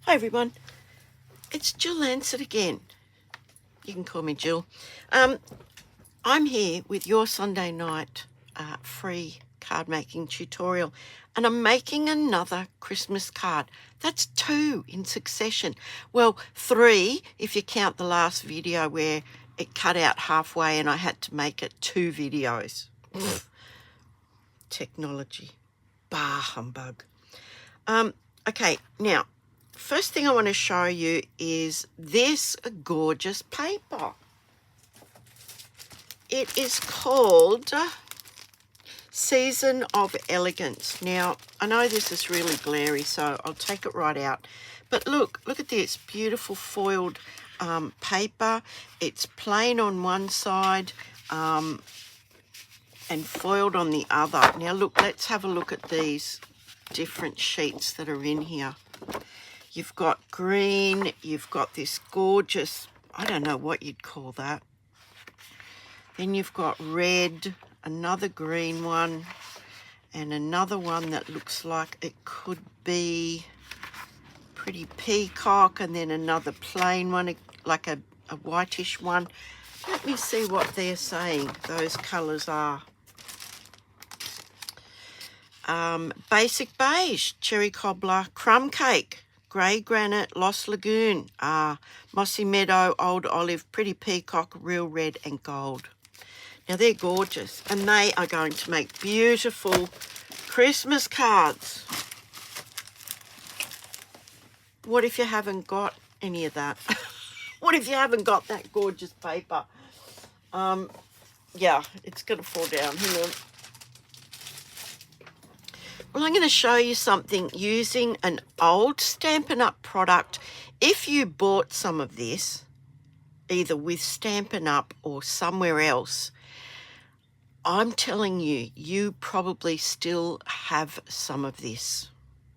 Hi everyone, it's Jill Lancet again. You can call me Jill. I'm here with your Sunday night free card making tutorial, and I'm making another Christmas card. That's 2 in succession. Well, 3 if you count the last video where it cut out halfway and I had to make it 2 videos. Technology. Bah humbug. Okay, now, first thing I want to show you is this gorgeous paper. It is called Season of Elegance. Now, I know this is really glary, so I'll take it right out. But look at this beautiful foiled paper. It's plain on one side and foiled on the other. Now, look, let's have a look at these different sheets that are in here. You've got green, you've got this gorgeous, I don't know what you'd call that. Then you've got red, another green one, and another one that looks like it could be pretty peacock, and then another plain one, like a whitish one. Let me see what they're saying those colours are. Basic beige, cherry cobbler, crumb cake, grey granite, lost lagoon, mossy meadow, old olive, pretty peacock, real red and gold. Now they're gorgeous, and they are going to make beautiful Christmas cards. What if you haven't got any of that? What if you haven't got that gorgeous paper? Yeah, it's going to fall down. Hang on. Well, I'm going to show you something using an old Stampin' Up! Product. If you bought some of this, either with Stampin' Up! Or somewhere else, I'm telling you, you probably still have some of this,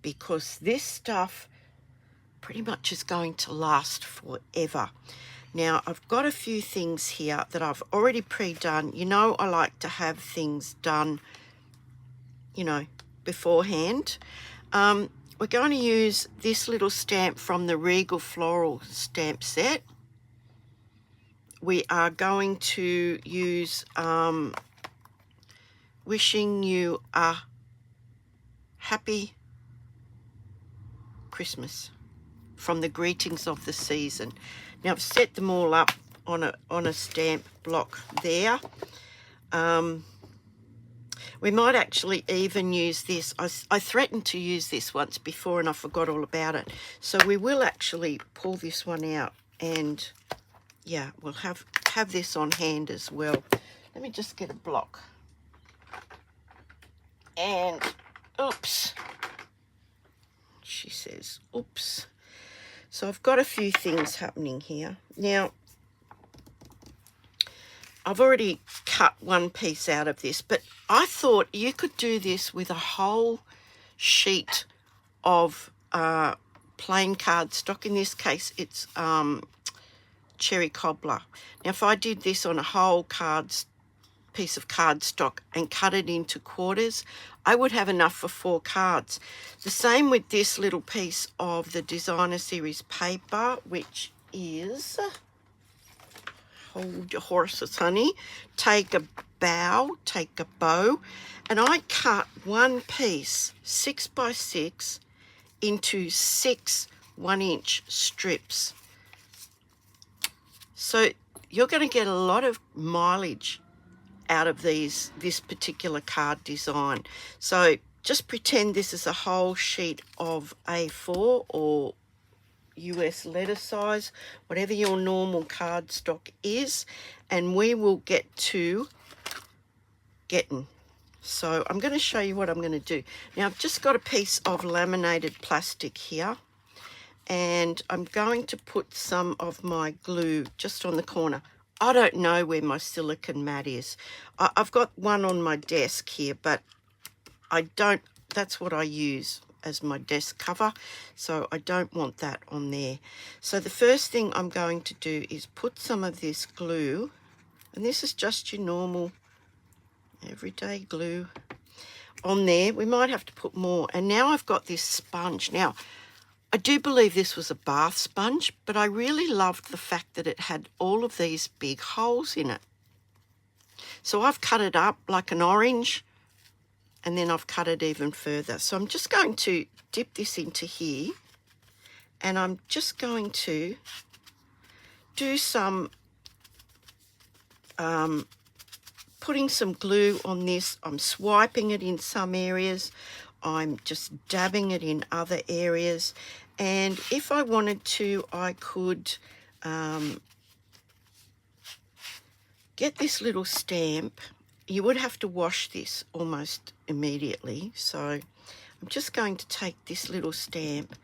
because this stuff pretty much is going to last forever. Now, I've got a few things here that I've already pre-done. You know, I like to have things done, you know, beforehand. We're going to use this little stamp from the Regal floral stamp set. We are going to use wishing you a happy Christmas from the greetings of the season. Now I've set them all up on a stamp block there. We might actually even use this. I threatened to use this once before and I forgot all about it. So we will actually pull this one out, and yeah, we'll have this on hand as well. Let me just get a block. And oops. She says, oops. So I've got a few things happening here. Now, I've already cut one piece out of this, but I thought you could do this with a whole sheet of plain cardstock. In this case, it's cherry cobbler. Now, if I did this on a whole piece of cardstock and cut it into quarters, I would have enough for 4 cards. The same with this little piece of the designer series paper, which is, hold your horses, honey, take a bow, take a bow, and I cut one piece 6 by 6 into 6 1-inch strips. So you're going to get a lot of mileage out of this particular card design. So just pretend this is a whole sheet of A4 or US letter size, whatever your normal cardstock is, and we will get to getting. So I'm going to show you what I'm going to do. Now I've just got a piece of laminated plastic here, and I'm going to put some of my glue just on the corner. I don't know where my silicone mat is. I've got one on my desk here, but that's what I use as my desk cover, so I don't want that on there. So the first thing I'm going to do is put some of this glue, and this is just your normal everyday glue, on there. We might have to put more. And now I've got this sponge. Now, I do believe this was a bath sponge, but I really loved the fact that it had all of these big holes in it. So I've cut it up like an orange, and then I've cut it even further. So I'm just going to dip this into here, and I'm just going to do some putting some glue on this. I'm swiping it in some areas. I'm just dabbing it in other areas. And if I wanted to, I could get this little stamp. You would have to wash this almost immediately. So I'm just going to take this little stamp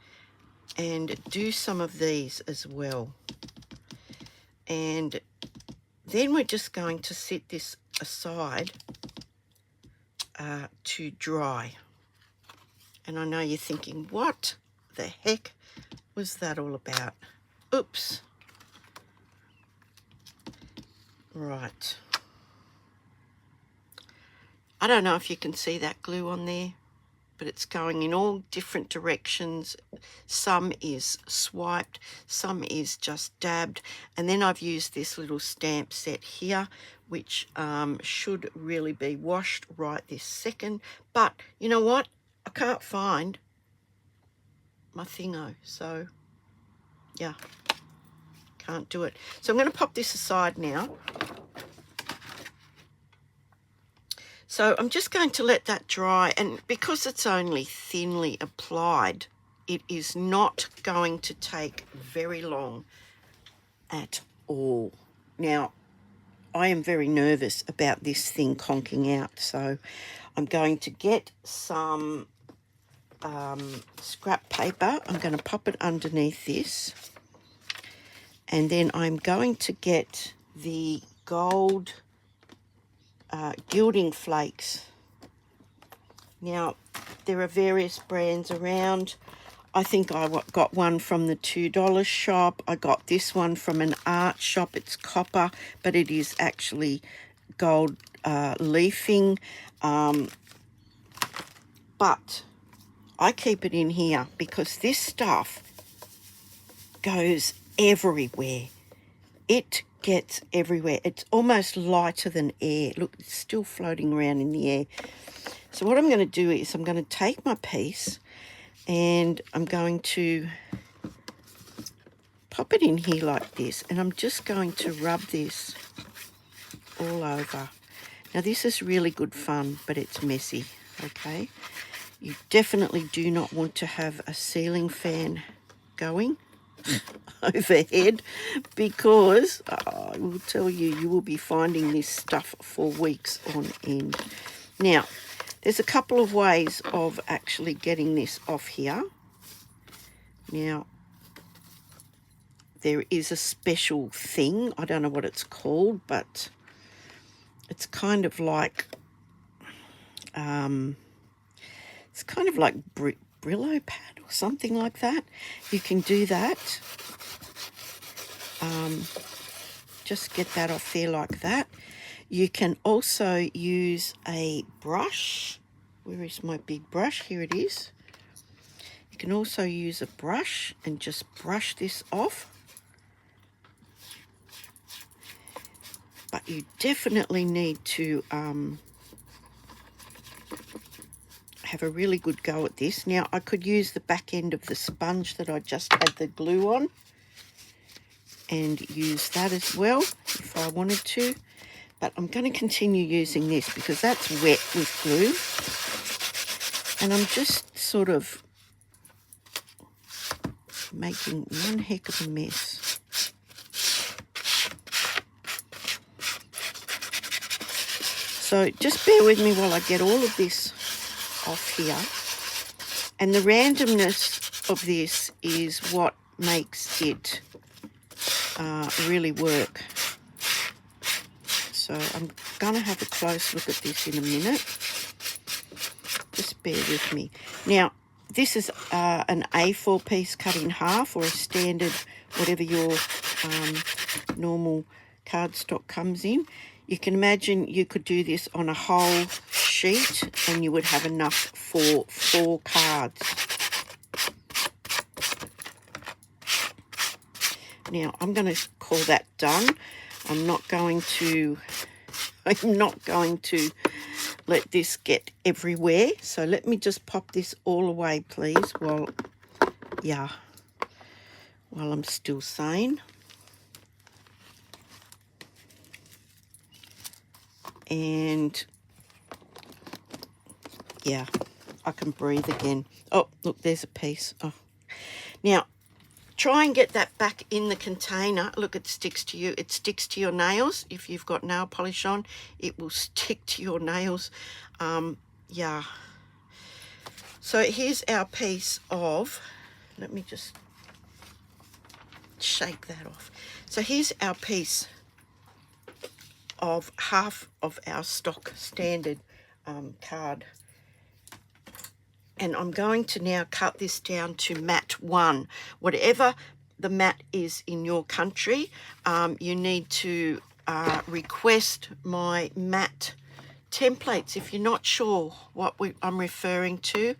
and do some of these as well. And then we're just going to set this aside to dry. And I know you're thinking, what the heck was that all about? Oops. Right. I don't know if you can see that glue on there, but it's going in all different directions. Some is swiped, some is just dabbed, and then I've used this little stamp set here, which should really be washed right this second. But you know what? I can't find my thingo, so yeah, can't do it. So I'm going to pop this aside now. So I'm just going to let that dry, and because it's only thinly applied, it is not going to take very long at all. Now, I am very nervous about this thing conking out, so I'm going to get some scrap paper. I'm going to pop it underneath this, and then I'm going to get the gold Gilding Flakes. Now, there are various brands around. I think I got one from the $2 shop. I got this one from an art shop. It's copper, but it is actually gold leafing. But I keep it in here because this stuff goes everywhere. It gets everywhere. It's almost lighter than air. Look, it's still floating around in the air. So what I'm going to do is I'm going to take my piece and I'm going to pop it in here like this, and I'm just going to rub this all over. Now this is really good fun, but it's messy, okay? You definitely do not want to have a ceiling fan going overhead, because I will tell you, you will be finding this stuff for weeks on end. Now, there's a couple of ways of actually getting this off here. Now, there is a special thing, I don't know what it's called, but it's kind of like Brillo pad or something like that. You can do that. Just get that off there like that. You can also use a brush. Where is my big brush? Here it is. You can also use a brush and just brush this off. But you definitely need to have a really good go at this. Now, I could use the back end of the sponge that I just had the glue on and use that as well if I wanted to. But I'm going to continue using this because that's wet with glue. And I'm just sort of making one heck of a mess. So just bear with me while I get all of this off here. And the randomness of this is what makes it really work. So I'm going to have a close look at this in a minute. Just bear with me. Now, this is an A4 piece cut in half, or a standard, whatever your normal cardstock comes in. You can imagine you could do this on a whole sheet and you would have enough for 4 cards. Now, I'm going to call that done. I'm not going to let this get everywhere. So let me just pop this all away, please, while I'm still sane. And yeah, I can breathe again. Oh, look, there's a piece. Oh. Now, try and get that back in the container. Look, it sticks to you. It sticks to your nails. If you've got nail polish on, it will stick to your nails. Yeah. So here's our piece of, let me just shake that off. So here's our piece of half of our stock standard card. And I'm going to now cut this down to mat 1. Whatever the mat is in your country, you need to request my mat templates. If you're not sure what I'm referring to,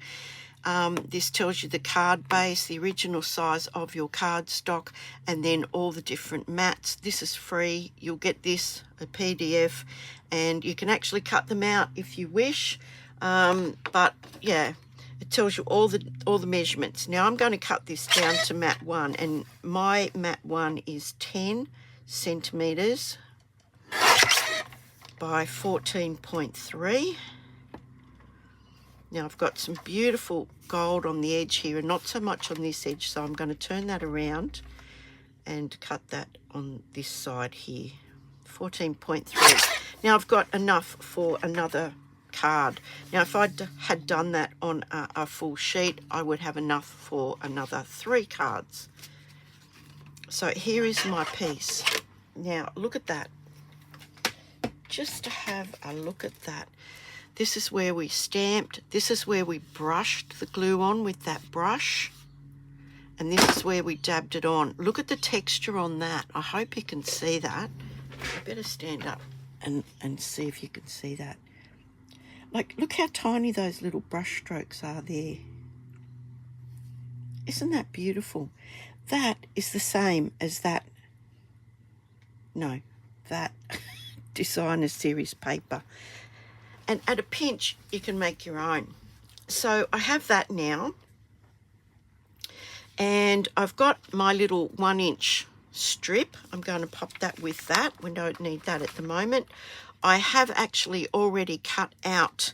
this tells you the card base, the original size of your card stock, and then all the different mats. This is free. You'll get this, a PDF, and you can actually cut them out if you wish. But yeah, it tells you all the measurements. Now I'm going to cut this down to mat 1, and my mat 1 is 10 centimeters by 14.3. Now I've got some beautiful gold on the edge here and not so much on this edge, so I'm going to turn that around and cut that on this side here. 14.3. Now I've got enough for another card. Now if I had done that on a full sheet, I would have enough for another 3 cards. So here is my piece. Now look at that. Just to have a look at that. This is where we stamped. This is where we brushed the glue on with that brush. And this is where we dabbed it on. Look at the texture on that. I hope you can see that. I better stand up and see if you can see that. Like, look how tiny those little brush strokes are there. Isn't that beautiful? That is the same as that. No, that designer series paper. And at a pinch, you can make your own. So I have that now. And I've got my little 1-inch strip. I'm going to pop that with that. We don't need that at the moment. I have actually already cut out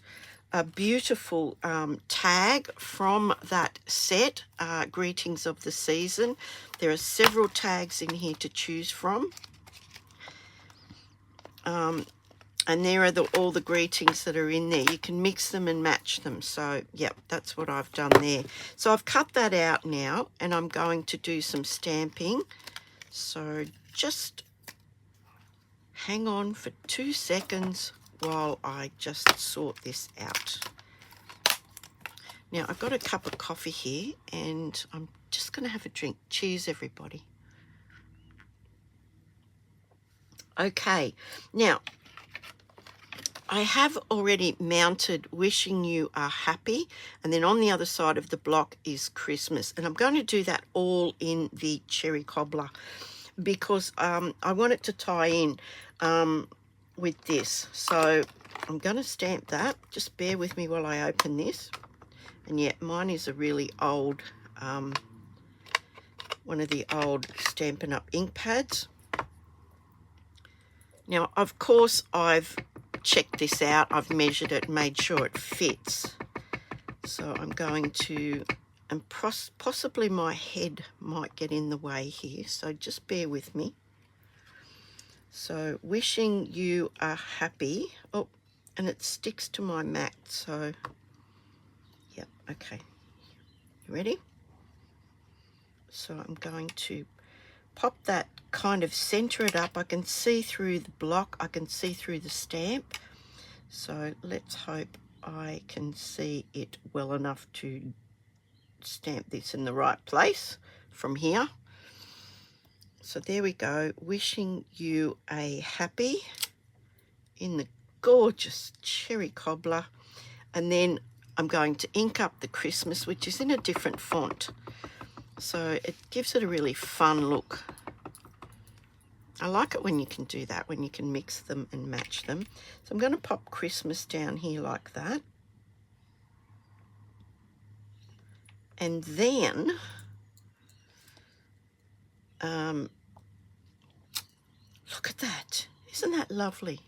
a beautiful tag from that set, Greetings of the Season. There are several tags in here to choose from. And there are all the greetings that are in there. You can mix them and match them. So, yep, that's what I've done there. So I've cut that out now, and I'm going to do some stamping. So just hang on for 2 seconds while I just sort this out. Now, I've got a cup of coffee here, and I'm just going to have a drink. Cheers, everybody. Okay, now, I have already mounted Wishing You Are Happy, and then on the other side of the block is Christmas. And I'm going to do that all in the cherry cobbler because I want it to tie in with this. So I'm going to stamp that. Just bear with me while I open this. And yeah, mine is a really old, one of the old Stampin' Up! Ink pads. Now, of course, I've checked this out. I've measured it, made sure it fits. So I'm going to, and possibly my head might get in the way here, so just bear with me. So Wishing You Are Happy. Oh, and it sticks to my mat, so yep, okay. You ready? So I'm going to pop that, kind of center it up. I can see through the block, I can see through the stamp. So let's hope I can see it well enough to stamp this in the right place from here. So there we go, Wishing You a Happy in the gorgeous cherry cobbler. And then I'm going to ink up the Christmas, which is in a different font. So it gives it a really fun look. I like it when you can do that, when you can mix them and match them. So I'm going to pop Christmas down here like that. And then look at that. Isn't that lovely?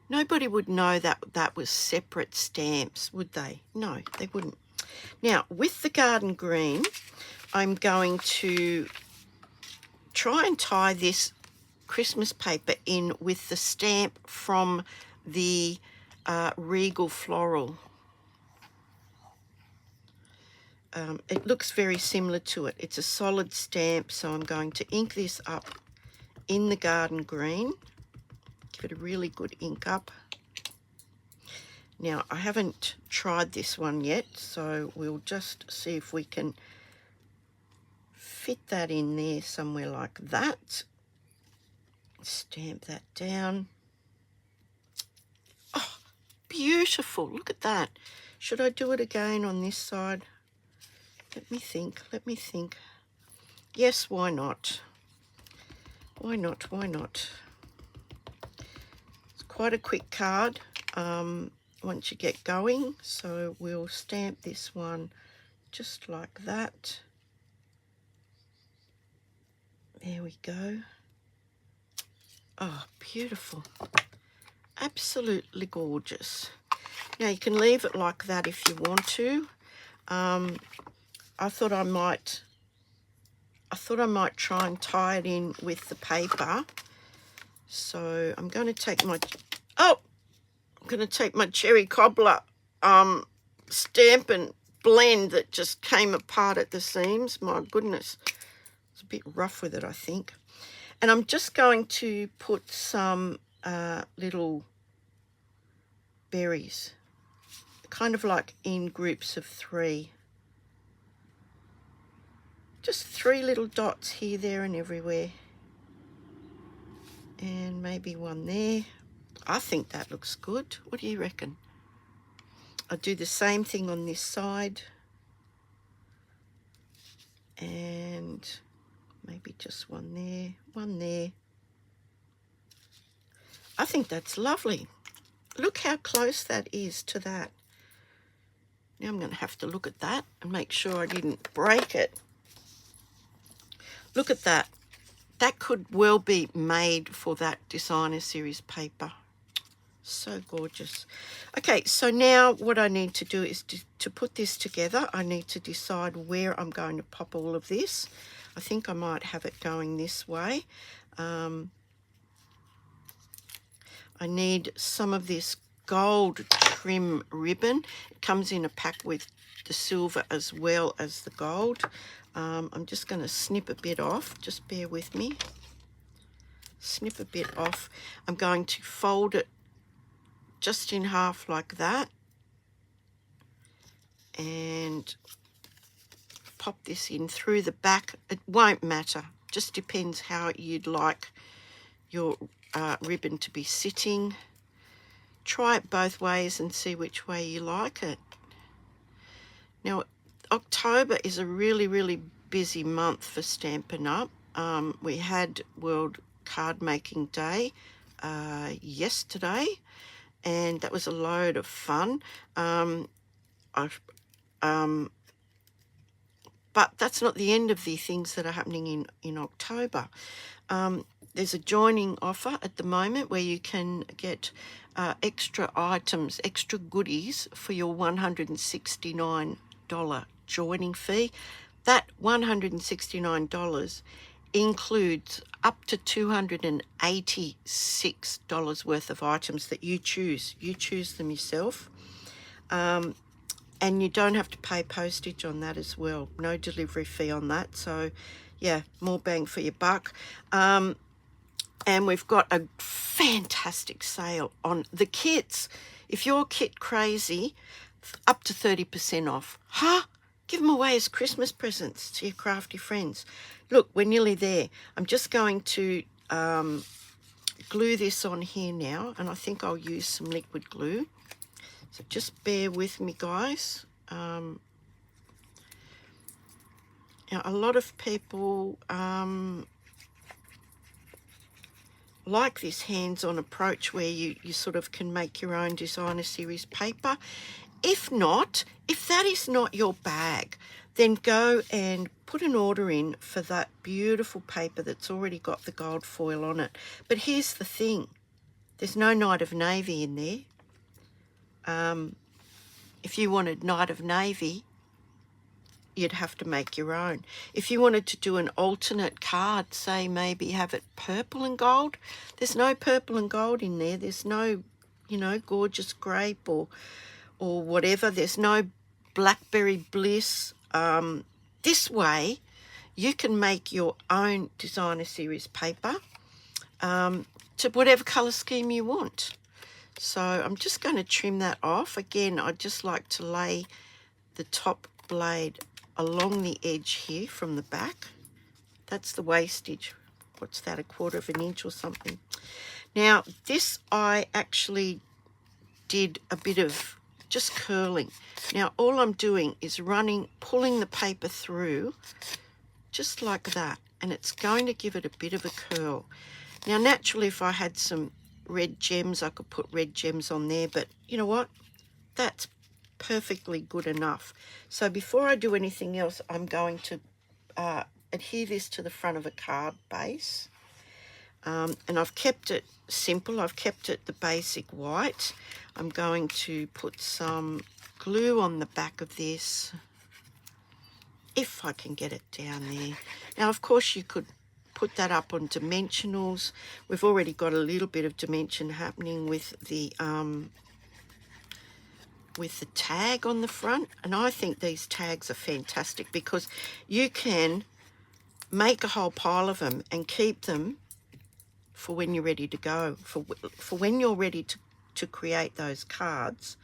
Nobody would know that that was separate stamps, would they? No, they wouldn't. Now, with the garden green, I'm going to try and tie this Christmas paper in with the stamp from the Regal floral. It looks very similar to it. It's a solid stamp, so I'm going to ink this up in the garden green. Give it a really good ink up. Now, I haven't tried this one yet, so we'll just see if we can fit that in there somewhere like that. Stamp that down. Oh, beautiful. Look at that. Should I do it again on this side? Let me think. Let me think. Yes, why not? Why not? Why not? It's quite a quick card once you get going. So we'll stamp this one just like that. There we go. Oh, beautiful. Absolutely gorgeous. Now you can leave it like that if you want to. I thought I might try and tie it in with the paper. So I'm going to take my cherry cobbler stamp and blend that just came apart at the seams. My goodness, it's a bit rough with it, I think. And I'm just going to put some little berries, kind of like in groups of 3. Just 3 little dots here, there, and everywhere. And maybe one there. I think that looks good. What do you reckon? I'll do the same thing on this side. And maybe just one there, one there. I think that's lovely. Look how close that is to that. Now I'm going to have to look at that and make sure I didn't break it. Look at that. That could well be made for that designer series paper. So gorgeous. Okay, so now what I need to do is to put this together. I need to decide where I'm going to pop all of this. I think I might have it going this way. I need some of this gold trim ribbon. It comes in a pack with the silver as well as the gold. I'm just going to snip a bit off. Just bear with me. Snip a bit off. I'm going to fold it just in half like that. And pop this in through the back. It won't matter. Just depends how you'd like your ribbon to be sitting. Try it both ways and see which way you like it. Now, October is a really, really busy month for Stampin' Up. We had World Card Making Day yesterday, and that was a load of fun. But that's not the end of the things that are happening in October. There's a joining offer at the moment where you can get extra items, extra goodies for your $169 joining fee. That $169 includes up to $286 worth of items that you choose. You choose them yourself. And you don't have to pay postage on that as well. No delivery fee on that. So, yeah, more bang for your buck. And we've got a fantastic sale on the kits. If you're kit crazy, up to 30% off. Huh? Give them away as Christmas presents to your crafty friends. Look, we're nearly there. I'm just going to glue this on here now, and I think I'll use some liquid glue. So just bear with me, guys. Now, a lot of people like this hands-on approach where you sort of can make your own designer series paper. If not, if that is not your bag, then go and put an order in for that beautiful paper that's already got the gold foil on it. But here's the thing, there's no Night of Navy in there. If you wanted Night of Navy, you'd have to make your own. If you wanted to do an alternate card, say maybe have it purple and gold, there's no purple and gold in there. There's no, you know, gorgeous grape or whatever. There's no blackberry bliss. This way you can make your own designer series paper to whatever colour scheme you want. So I'm just going to trim that off. Again, I just like to lay the top blade along the edge here from the back. That's the wastage. What's that, 1/4 of an inch or something? Now this I actually did a bit of just curling. Now all I'm doing is pulling the paper through just like that, and it's going to give it a bit of a curl. Now naturally if I had some red gems I could put red gems on there, but you know what, that's perfectly good enough. So before I do anything else, I'm going to adhere this to the front of a card base, and I've kept it simple. I've kept it the basic white. I'm going to put some glue on the back of this, if I can get it down there. Now of course you could put that up on dimensionals. We've already got a little bit of dimension happening with the tag on the front, and I think these tags are fantastic because you can make a whole pile of them and keep them for when you're ready to go, for when you're ready to create those cards.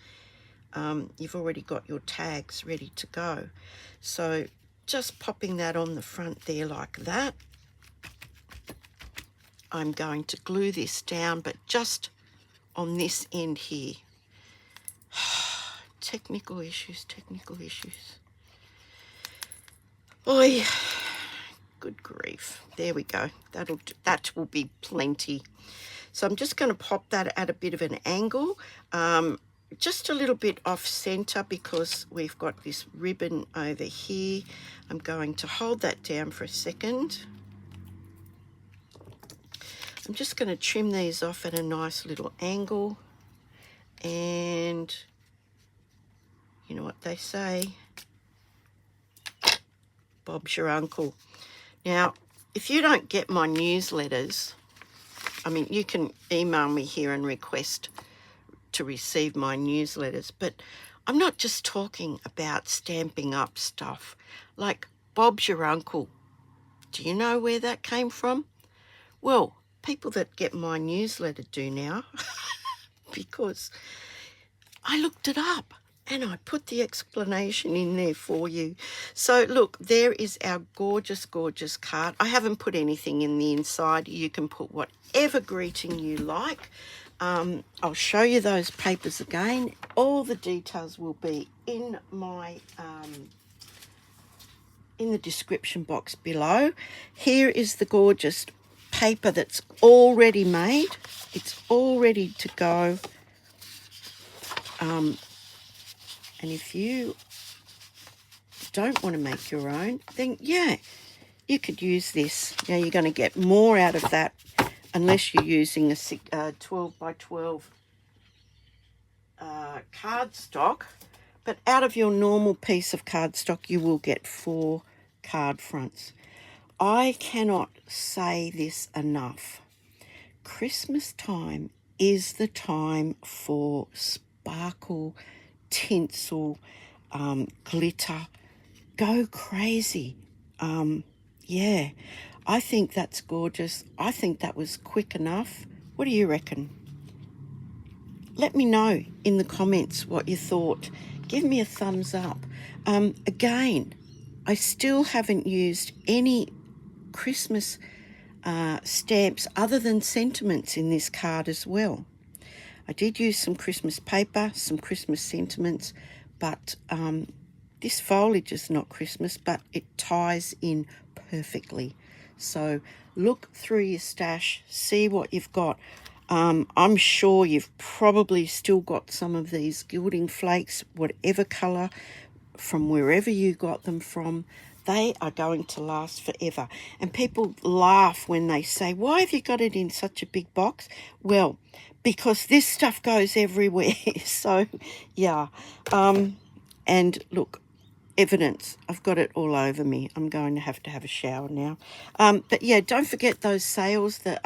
You've already got your tags ready to go. So just popping that on the front there like that. I'm going to glue this down, but just on this end here. Technical issues. Oi, good grief. There we go. That will be plenty. So I'm just going to pop that at a bit of an angle, just a little bit off center because we've got this ribbon over here. I'm going to hold that down for a second. I'm just going to trim these off at a nice little angle, and you know what they say, Bob's your uncle. Now, if you don't get my newsletters, I mean, you can email me here and request to receive my newsletters, but I'm not just talking about stamping up stuff. Like Bob's your uncle. Do you know where that came from? Well, people that get my newsletter do now because I looked it up and I put the explanation in there for you. So look, there is our gorgeous, gorgeous card. I haven't put anything in the inside. You can put whatever greeting you like. I'll show you those papers again. All the details will be in my in the description box below. Here is the gorgeous paper that's already made. It's all ready to go. And if you don't want to make your own, then yeah, you could use this. Now you're going to get more out of that unless you're using a 12 by 12 cardstock. But out of your normal piece of cardstock, you will get 4 card fronts. I cannot say this enough. Christmas time is the time for sparkle, tinsel, glitter. Go crazy. Yeah, I think that's gorgeous. I think that was quick enough. What do you reckon? Let me know in the comments what you thought. Give me a thumbs up. Again, I still haven't used any Christmas stamps other than sentiments in this card as well. I did use some Christmas paper, some Christmas sentiments, but this foliage is not Christmas, but it ties in perfectly. So look through your stash, see what you've got. I'm sure you've probably still got some of these Gilding Flakes, whatever colour, from wherever you got them from. They are going to last forever. And people laugh when they say, why have you got it in such a big box? Well, because this stuff goes everywhere. So, yeah. And look, evidence. I've got it all over me. I'm going to have a shower now. But yeah, don't forget those sales that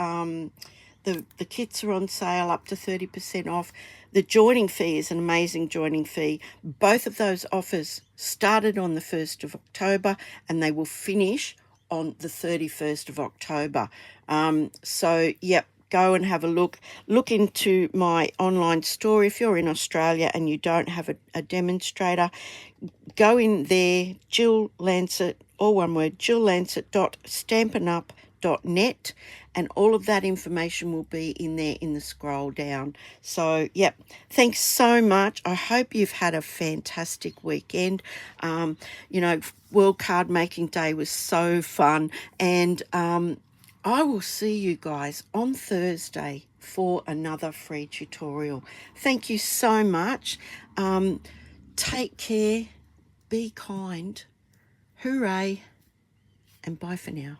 the kits are on sale up to 30% off. The joining fee is an amazing joining fee. Both of those offers started on the 1st of October and they will finish on the 31st of October. So, yep, go and have a look. Look into my online store. If you're in Australia and you don't have a demonstrator, go in there, Jill Lancet, all one word, jilllancet.stampinup.net, and all of that information will be in there in the scroll down. So, yep, thanks so much. I hope you've had a fantastic weekend. World Card Making Day was so fun, and I will see you guys on Thursday for another free tutorial. Thank you so much. Take care, be kind, hooray, and bye for now.